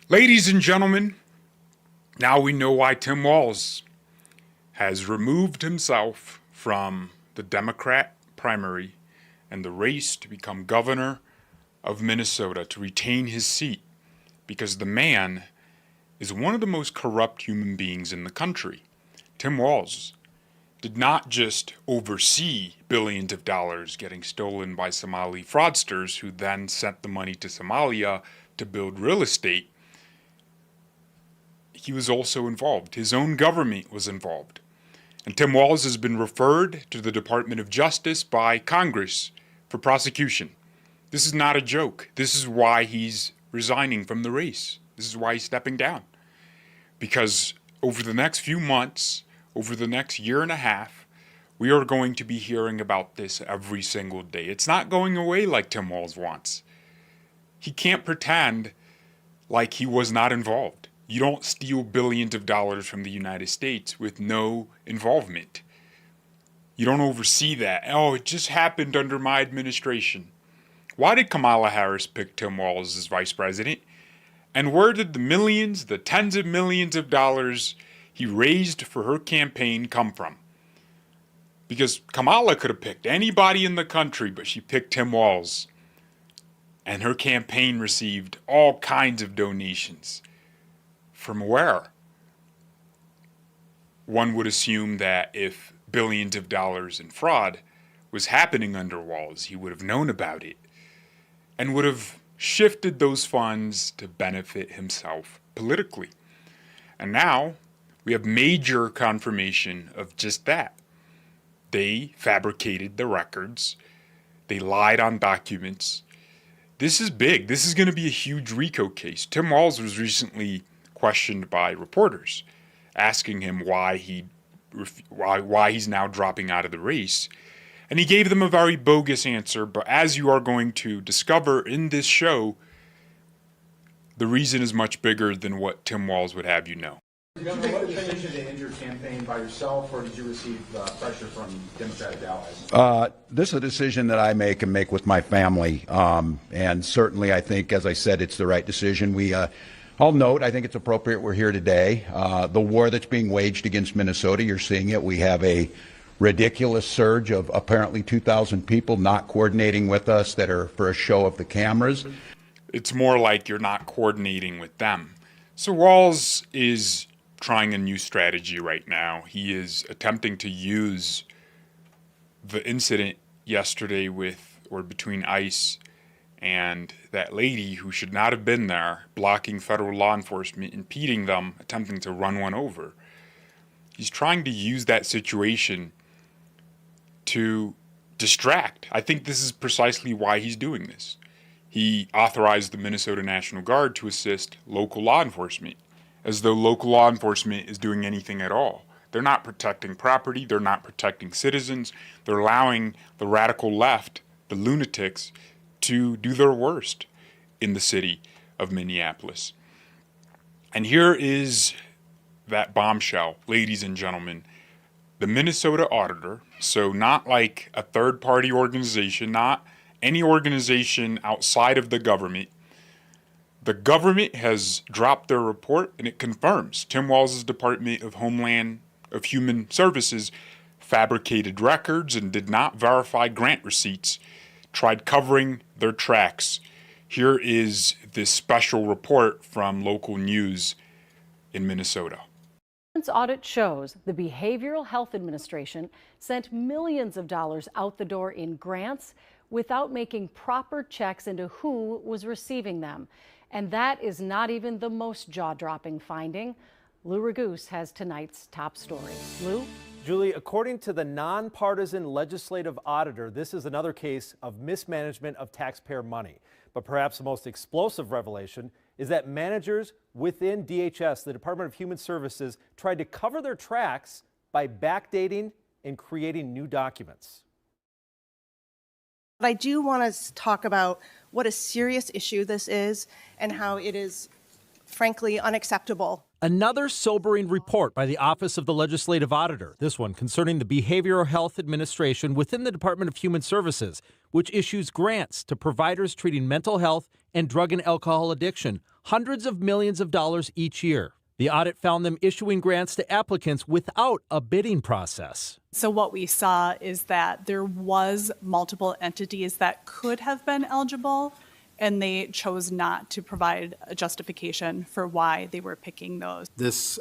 Ladies and gentlemen, now we know why Tim Walz has removed himself from the Democrat primary and the race to become governor of Minnesota to retain his seat, because the man is one of the most corrupt human beings in the country. Tim Walz did not just oversee billions of dollars getting stolen by Somali fraudsters who then sent the money to Somalia to build real estate. He was also involved. His own government was involved. And Tim Walz has been referred to the Department of Justice by Congress for prosecution. This is not a joke. This is why he's resigning from the race. This is why he's stepping down. Because over the next few months, over the next year and a half, we are going to be hearing about this every single day. It's not going away like Tim Walz wants. He can't pretend like he was not involved. You don't steal billions of dollars from the United States with no involvement. You don't oversee that. Oh, it just happened under my administration. Why did Kamala Harris pick Tim Walz as vice president? And where did the millions, the tens of millions of dollars he raised for her campaign come from? Because Kamala could have picked anybody in the country, but she picked Tim Walz. And her campaign received all kinds of donations. From where? One would assume that if billions of dollars in fraud was happening under Walz, he would have known about it and would have shifted those funds to benefit himself politically. And now we have major confirmation of just that. They fabricated the records. They lied on documents. This is big. This is going to be a huge RICO case. Tim Walz was recently questioned by reporters, asking him why he's now dropping out of the race. And he gave them a very bogus answer, but as you are going to discover in this show, the reason is much bigger than what Tim Walz would have you know. Did you make the decision to end your campaign by yourself, or did you receive pressure from Democratic allies? This is a decision that I make and make with my family. And certainly I think, as I said, it's the right decision. I'll note, I think it's appropriate we're here today. The war that's being waged against Minnesota, you're seeing it. We have a ridiculous surge of apparently 2,000 people not coordinating with us that are for a show of the cameras. It's more like you're not coordinating with them. So Walz is trying a new strategy right now. He is attempting to use the incident yesterday between ICE and that lady who should not have been there, blocking federal law enforcement, impeding them, attempting to run one over. He's trying to use that situation to distract. I think this is precisely why he's doing this. He authorized the Minnesota National Guard to assist local law enforcement, as though local law enforcement is doing anything at all. They're not protecting property. They're not protecting citizens. They're allowing the radical left, the lunatics, to do their worst in the city of Minneapolis. And here is that bombshell, ladies and gentlemen. The Minnesota auditor, so not like a third-party organization, not any organization outside of the government has dropped their report, and it confirms Tim Walz's Department of Human Services fabricated records and did not verify grant receipts, tried covering their tracks. Here is this special report from local news in Minnesota. Audit shows the Behavioral Health Administration sent millions of dollars out the door in grants without making proper checks into who was receiving them. And that is not even the most jaw-dropping finding. Lou Raguse has tonight's top story. Lou? Julie, according to the nonpartisan legislative auditor, this is another case of mismanagement of taxpayer money. But perhaps the most explosive revelation is that managers within DHS, the Department of Human Services, tried to cover their tracks by backdating and creating new documents. But I do want to talk about what a serious issue this is and how it is, frankly, unacceptable. Another sobering report by the Office of the Legislative Auditor, this one concerning the Behavioral Health Administration within the Department of Human Services, which issues grants to providers treating mental health and drug and alcohol addiction, hundreds of millions of dollars each year. The audit found them issuing grants to applicants without a bidding process. So what we saw is that there was multiple entities that could have been eligible, and they chose not to provide a justification for why they were picking those. This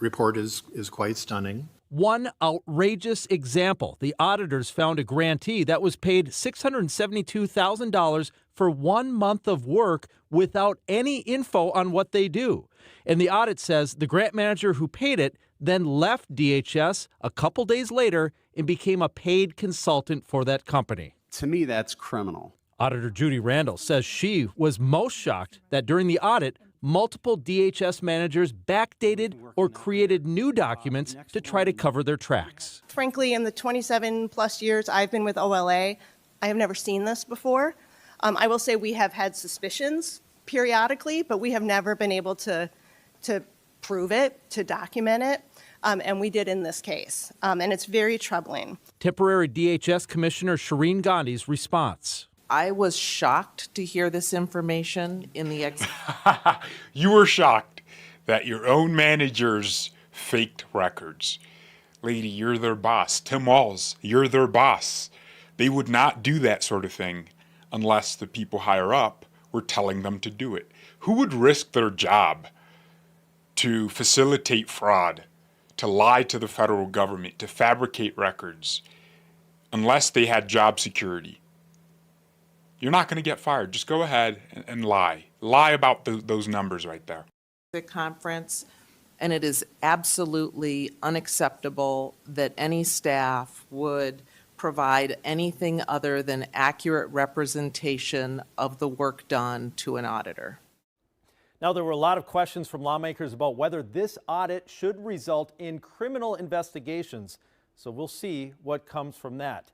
report is quite stunning. One outrageous example, the auditors found a grantee that was paid $672,000 for 1 month of work without any info on what they do. And the audit says the grant manager who paid it then left DHS a couple days later and became a paid consultant for that company. To me, that's criminal. Auditor Judy Randall says she was most shocked that during the audit, multiple DHS managers backdated or created new documents to try to cover their tracks. Frankly, in the 27 plus years I've been with OLA, I have never seen this before. I will say we have had suspicions periodically, but we have never been able to prove it, to document it, and we did in this case. And it's very troubling. Temporary DHS Commissioner Shireen Gandhi's response. I was shocked to hear this information in the You were shocked that your own managers faked records. Lady, you're their boss. Tim Walz, you're their boss. They would not do that sort of thing unless the people higher up were telling them to do it. Who would risk their job to facilitate fraud, to lie to the federal government, to fabricate records, unless they had job security? You're not going to get fired. Just go ahead and lie. Lie about those numbers right there. conference, and it is absolutely unacceptable that any staff would provide anything other than accurate representation of the work done to an auditor. Now, there were a lot of questions from lawmakers about whether this audit should result in criminal investigations. So we'll see what comes from that.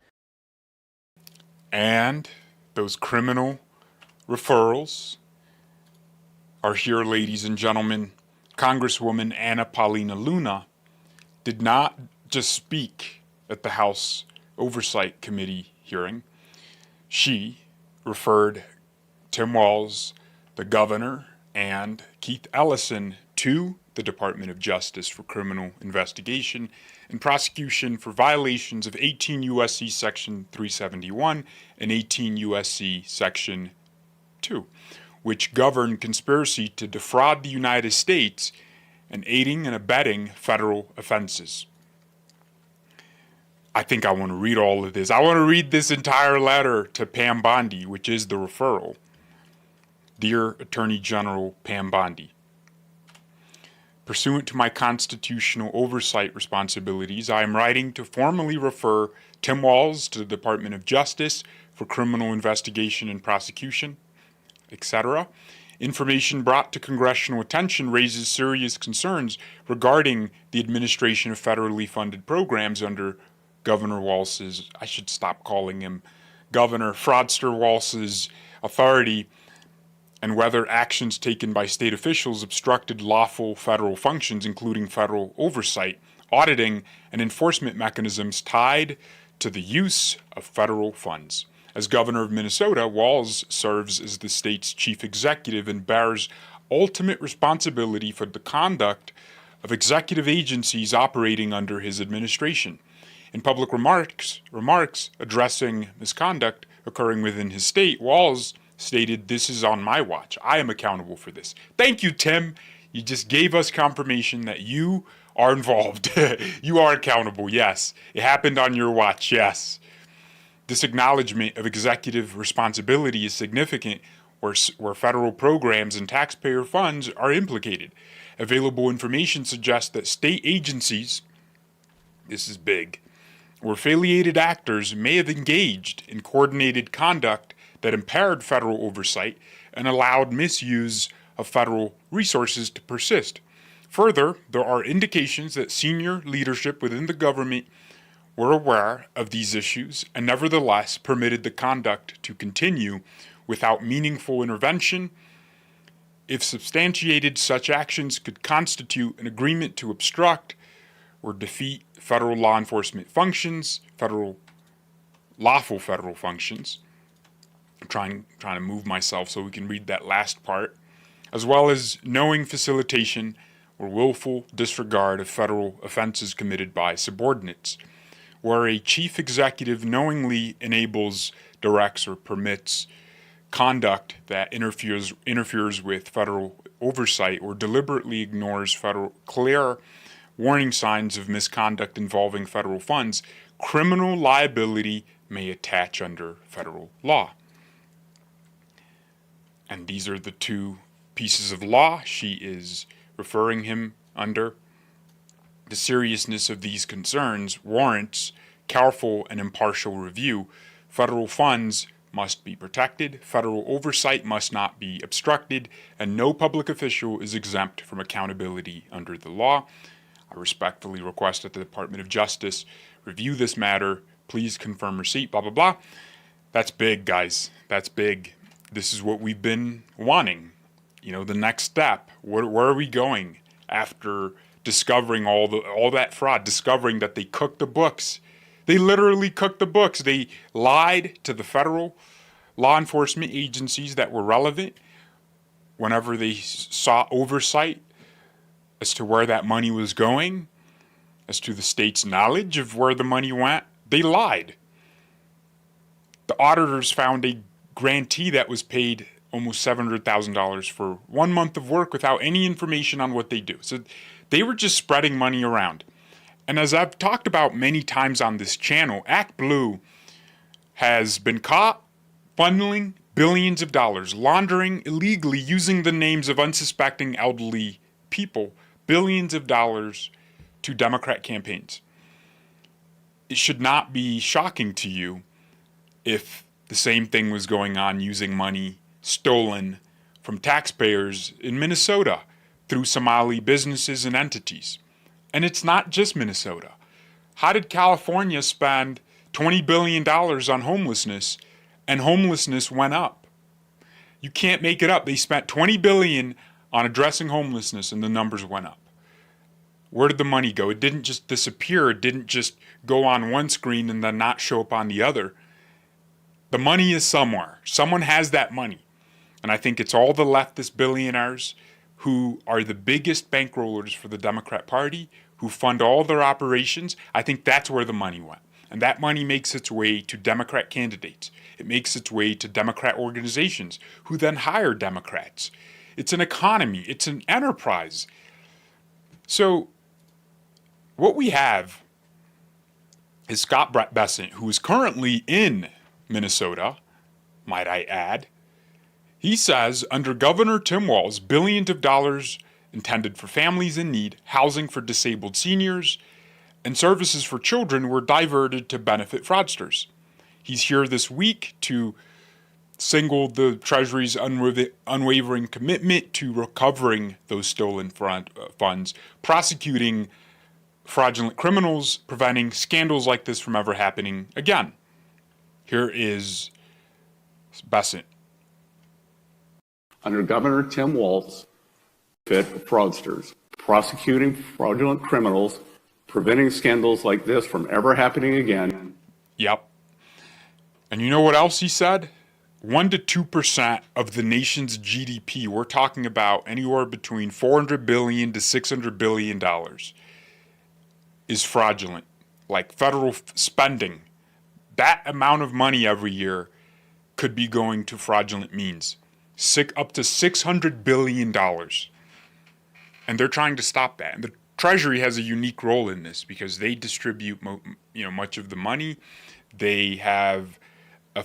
And those criminal referrals are here, ladies and gentlemen. Congresswoman Anna Paulina Luna did not just speak at the House Oversight Committee hearing. She referred Tim Walz, the governor, and Keith Ellison to the Department of Justice for criminal investigation and prosecution for violations of 18 U.S.C. Section 371 and 18 U.S.C. Section 2, which govern conspiracy to defraud the United States and aiding and abetting federal offenses. I think I want to read all of this. I want to read this entire letter to Pam Bondi, which is the referral. Dear Attorney General Pam Bondi, pursuant to my constitutional oversight responsibilities, I am writing to formally refer Tim Walz to the Department of Justice for criminal investigation and prosecution, etc. Information brought to congressional attention raises serious concerns regarding the administration of federally funded programs under Governor Walz's, I should stop calling him Governor Fraudster Walz's authority, and whether actions taken by state officials obstructed lawful federal functions, including federal oversight, auditing, and enforcement mechanisms tied to the use of federal funds. As governor of Minnesota, Walz serves as the state's chief executive and bears ultimate responsibility for the conduct of executive agencies operating under his administration. In public remarks addressing misconduct occurring within his state, Walz stated, "This is on my watch. I am accountable for this." Thank you, Tim. You just gave us confirmation that you are involved. You are accountable, yes. It happened on your watch, yes. This acknowledgement of executive responsibility is significant where federal programs and taxpayer funds are implicated. Available information suggests that state agencies, this is big, or affiliated actors may have engaged in coordinated conduct that impaired federal oversight and allowed misuse of federal resources to persist. Further, there are indications that senior leadership within the government were aware of these issues and nevertheless permitted the conduct to continue without meaningful intervention. If substantiated, such actions could constitute an agreement to obstruct or defeat federal law enforcement functions, lawful federal functions. I'm trying to move myself so we can read that last part. as well as knowing facilitation or willful disregard of federal offenses committed by subordinates, where a chief executive knowingly enables, directs, or permits conduct that interferes with federal oversight or deliberately ignores federal clear warning signs of misconduct involving federal funds, criminal liability may attach under federal law. And these are the two pieces of law she is referring him under. The seriousness of these concerns warrants careful and impartial review. Federal funds must be protected, federal oversight must not be obstructed, and no public official is exempt from accountability under the law. I respectfully request that the Department of Justice review this matter. Please confirm receipt, blah, blah, blah. That's big, guys. That's big. This is what we've been wanting. You know, the next step. Where are we going after discovering all that fraud, discovering that they cooked the books? They literally cooked the books. They lied to the federal law enforcement agencies that were relevant whenever they sought oversight as to where that money was going, as to the state's knowledge of where the money went. They lied. The auditors found a grantee that was paid almost $700,000 for 1 month of work without any information on what they do. So they were just spreading money around. And as I've talked about many times on this channel, ActBlue has been caught funneling billions of dollars, laundering illegally using the names of unsuspecting elderly people, billions of dollars to Democrat campaigns. It should not be shocking to you if the same thing was going on using money stolen from taxpayers in Minnesota through Somali businesses and entities. And it's not just Minnesota. How did California spend $20 billion on homelessness and homelessness went up? You can't make it up. They spent $20 billion on addressing homelessness and the numbers went up. Where did the money go? It didn't just disappear. It didn't just go on one screen and then not show up on the other. The money is somewhere. Someone has that money. And I think it's all the leftist billionaires who are the biggest bankrollers for the Democrat Party, who fund all their operations. I think that's where the money went. And that money makes its way to Democrat candidates. It makes its way to Democrat organizations who then hire Democrats. It's an economy. It's an enterprise. So what we have is Scott Bessent, who is currently in Minnesota, might I add. He says under Governor Tim Walz, billions of dollars intended for families in need, housing for disabled seniors, and services for children were diverted to benefit fraudsters. He's here this week to signal the Treasury's unwavering commitment to recovering those stolen funds, prosecuting fraudulent criminals, preventing scandals like this from ever happening again. Here is Bessent. Under Governor Tim Walz, fit fraudsters, prosecuting fraudulent criminals, preventing scandals like this from ever happening again. Yep. And you know what else he said? 1 to 2% of the nation's GDP, we're talking about anywhere between $400 billion to $600 billion, is fraudulent. Like federal spending. That amount of money every year could be going to fraudulent means. Up to $600 billion. And they're trying to stop that. And the Treasury has a unique role in this because they distribute much of the money. They have a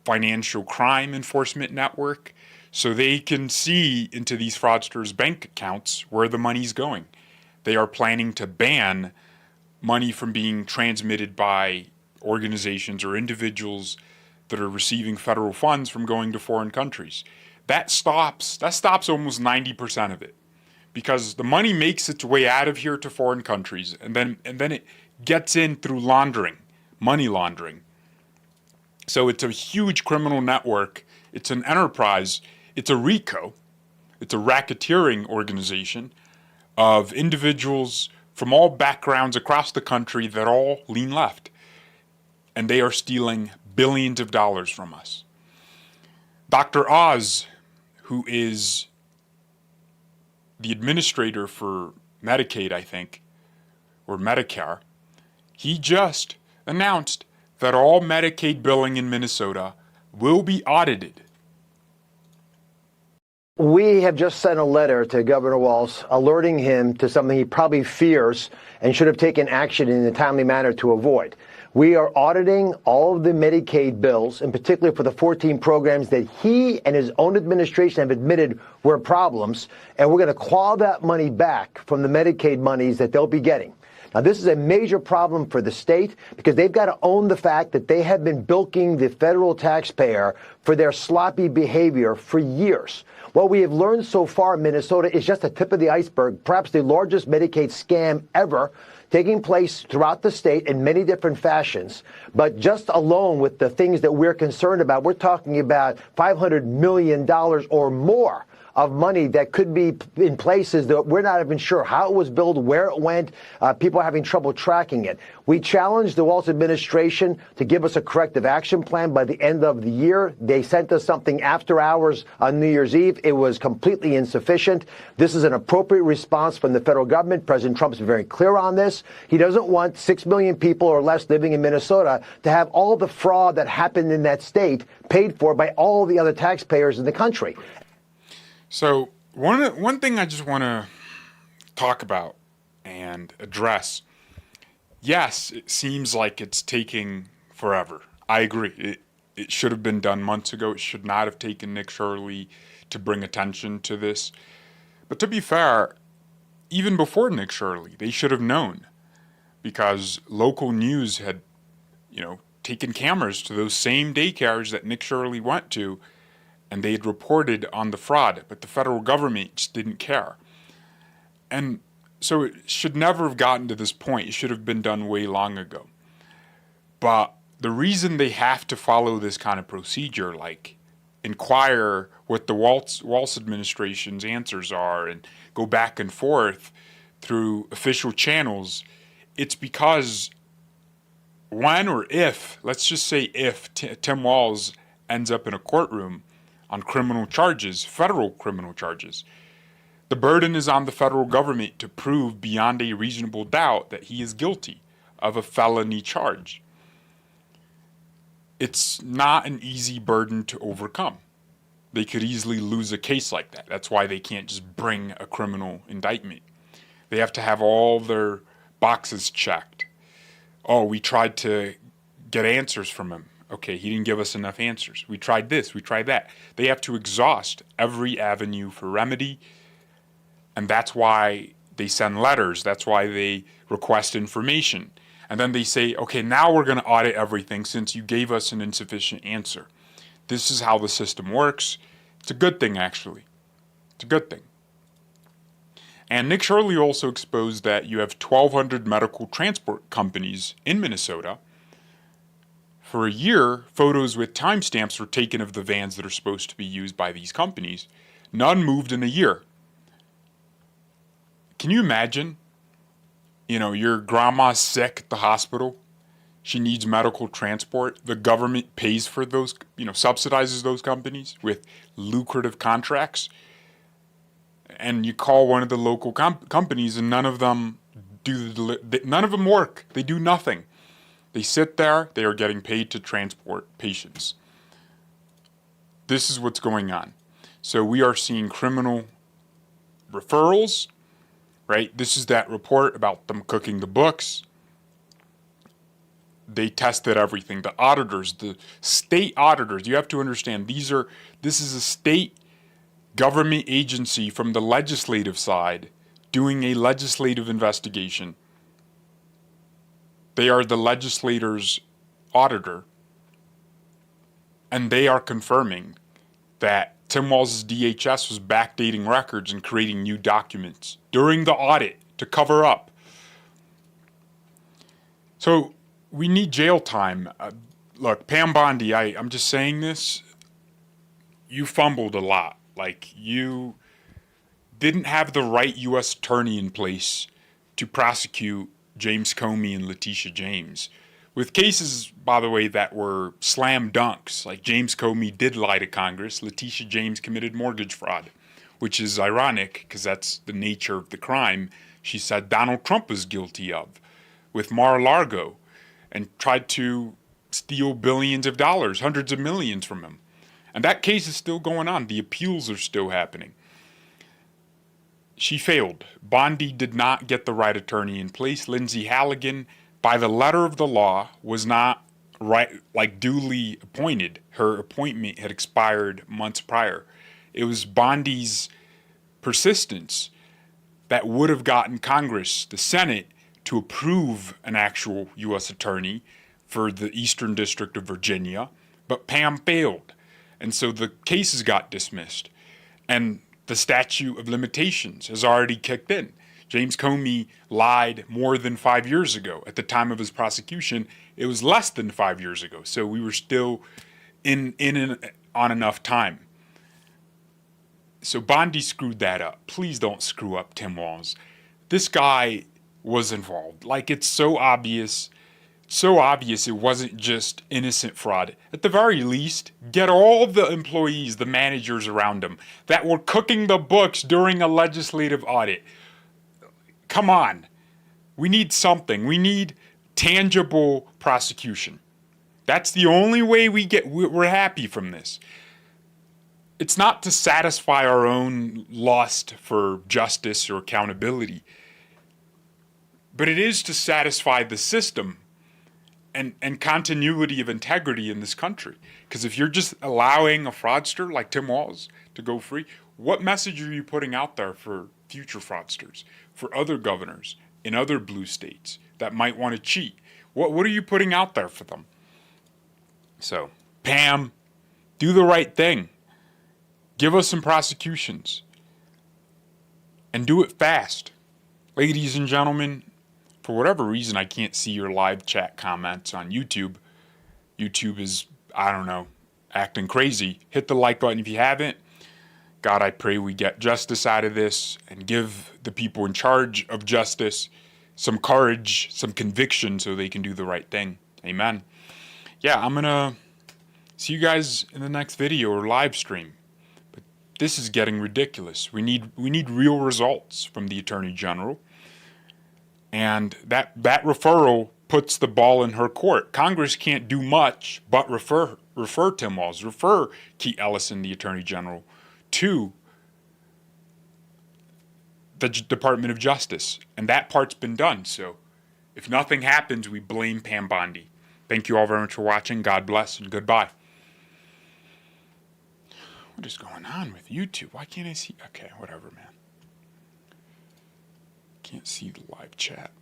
financial crime enforcement network. So they can see into these fraudsters' bank accounts where the money's going. They are planning to ban money from being transmitted by organizations or individuals that are receiving federal funds from going to foreign countries. That stops almost 90% of it because the money makes its way out of here to foreign countries and then it gets in through laundering, money laundering. So it's a huge criminal network. It's an enterprise. It's a RICO. It's a racketeering organization of individuals from all backgrounds across the country that all lean left. And they are stealing billions of dollars from us. Dr. Oz, who is the administrator for Medicaid, I think, or Medicare, he just announced that all Medicaid billing in Minnesota will be audited. We have just sent a letter to Governor Walz alerting him to something he probably fears and should have taken action in a timely manner to avoid. We are auditing all of the Medicaid bills, in particular for the 14 programs that he and his own administration have admitted were problems, and we're going to claw that money back from the Medicaid monies that they'll be getting. Now, this is a major problem for the state because they've got to own the fact that they have been bilking the federal taxpayer for their sloppy behavior for years. What we have learned so far in Minnesota is just the tip of the iceberg, perhaps the largest Medicaid scam ever, taking place throughout the state in many different fashions. But just alone with the things that we're concerned about, we're talking about $500 million or more of money that could be in places that we're not even sure how it was billed, where it went. People are having trouble tracking it. We challenged the Walz administration to give us a corrective action plan by the end of the year. They sent us something after hours on New Year's Eve. It was completely insufficient. This is an appropriate response from the federal government. President Trump's been very clear on this. He doesn't want 6 million people or less living in Minnesota to have all the fraud that happened in that state paid for by all the other taxpayers in the country. So one thing I just want to talk about and address, yes, it seems like it's taking forever. I agree. It should have been done months ago. It should not have taken Nick Shirley to bring attention to this. But to be fair, even before Nick Shirley, they should have known because local news had, taken cameras to those same daycares that Nick Shirley went to, and they had reported on the fraud, but the federal government just didn't care. And so it should never have gotten to this point. It should have been done way long ago. But the reason they have to follow this kind of procedure, like inquire what the Walz administration's answers are and go back and forth through official channels, it's because when or if, let's just say if Tim Walz ends up in a courtroom on criminal charges, federal criminal charges, the burden is on the federal government to prove beyond a reasonable doubt that he is guilty of a felony charge. It's not an easy burden to overcome. They could easily lose a case like that. That's why they can't just bring a criminal indictment. They have to have all their boxes checked. Oh, we tried to get answers from him. Okay, he didn't give us enough answers. We tried this, we tried that. They have to exhaust every avenue for remedy, and that's why they send letters. That's why they request information. And then they say, okay, now we're going to audit everything since you gave us an insufficient answer. This is how the system works. It's a good thing, actually. It's a good thing. And Nick Shirley also exposed that you have 1,200 medical transport companies in Minnesota. For a year, photos with timestamps were taken of the vans that are supposed to be used by these companies. None moved in a year. Can you imagine? Your grandma's sick at the hospital. She needs medical transport. The government pays for those, subsidizes those companies with lucrative contracts. And you call one of the local companies and none of them work. They do nothing. They sit there, they are getting paid to transport patients. This is what's going on. So we are seeing criminal referrals, right? This is that report about them cooking the books. They tested everything. The auditors, the state auditors, you have to understand, this is a state government agency from the legislative side doing a legislative investigation. They are the legislator's auditor, and they are confirming that Tim Walz's DHS was backdating records and creating new documents during the audit to cover up. So we need jail time. Look, Pam Bondi, I'm just saying this, you fumbled a lot. Like, you didn't have the right U.S. attorney in place to prosecute James Comey and Letitia James, with cases, by the way, that were slam dunks. Like James Comey did lie to Congress. Letitia James committed mortgage fraud. which is ironic because that's the nature of the crime she said Donald Trump was guilty of with Mar-a-Lago, and tried to steal billions of dollars, hundreds of millions from him. And that case is still going on. The appeals are still happening. She failed. Bondi did not get the right attorney in place. Lindsay Halligan, by the letter of the law, was not duly appointed. Her appointment had expired months prior. It was Bondi's persistence that would have gotten Congress, the Senate, to approve an actual U.S. attorney for the Eastern District of Virginia, but Pam failed. And so the cases got dismissed. And the statute of limitations has already kicked in. James Comey lied more than 5 years ago. At the time of his prosecution, it was less than 5 years ago. So we were still on enough time. So Bondi screwed that up. Please don't screw up Tim Walz. This guy was involved. Like, it's so obvious it wasn't just innocent fraud. At the very least, get all the employees, the managers around him that were cooking the books during a legislative audit. Come on. We need something. We need tangible prosecution. That's the only way we're happy from this. It's not to satisfy our own lust for justice or accountability, but it is to satisfy the system and continuity of integrity in this country. Because if you're just allowing a fraudster like Tim Walz to go free, what message are you putting out there for future fraudsters, for other governors in other blue states that might want to cheat? What are you putting out there for them? So, Pam, do the right thing. Give us some prosecutions. And do it fast. Ladies and gentlemen, for whatever reason, I can't see your live chat comments on YouTube. YouTube is, I don't know, acting crazy. Hit the like button if you haven't. God, I pray we get justice out of this and give the people in charge of justice some courage, some conviction so they can do the right thing. Amen. Yeah, I'm going to see you guys in the next video or live stream. But this is getting ridiculous. We need real results from the Attorney General. And that referral puts the ball in her court. Congress can't do much but refer Tim Walz, refer Keith Ellison, the Attorney General, to the Department of Justice. And that part's been done. So if nothing happens, we blame Pam Bondi. Thank you all very much for watching. God bless and goodbye. What is going on with YouTube? Why can't I see? Okay, whatever, man. Can't see the live chat.